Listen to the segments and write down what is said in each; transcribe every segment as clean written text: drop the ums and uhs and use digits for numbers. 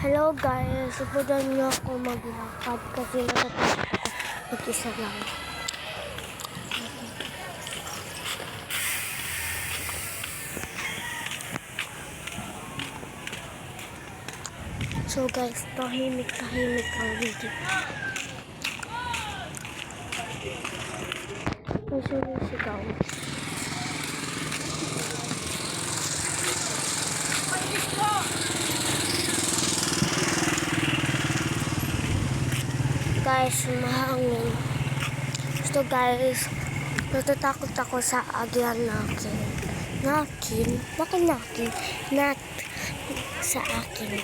Hello guys, subudan niyo ako maglakad kasi natatakot ako mag-isa lang. So guys, tahimik ang video. May sumisigaw. Guys, mahangin. So guys, natatakot ako sa agyan natin. Nakin? Bakit nakin? Nat sa akin.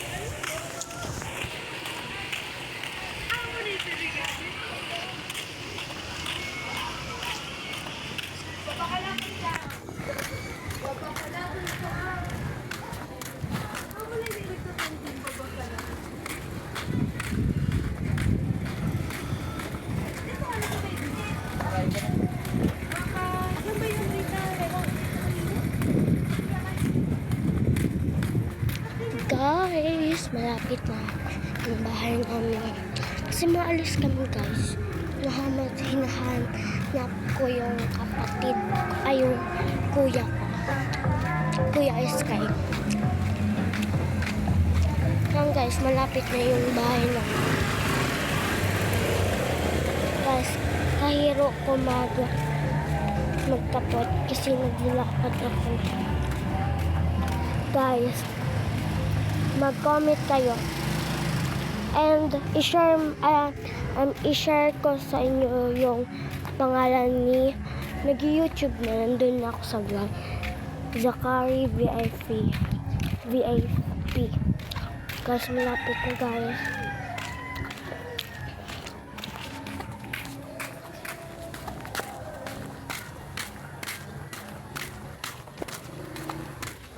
Guys, malapit na yung bahay namin. Kasi maalis kami guys. Hinahanap ko yung kapatid, ay yung kuya ko. Kuya Sky. Yan guys, malapit na yung bahay namin. Guys, kahiro ko magtapot kasi naglilakad ako. Guys, mag-comment kayo and i-share ko sa inyo yung pangalan ni nag-YouTube na nandun na ako sa vlog, Zachary VIP. Guys, malapit na guys.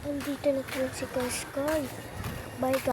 Nandito na po si Sky. Bye guys.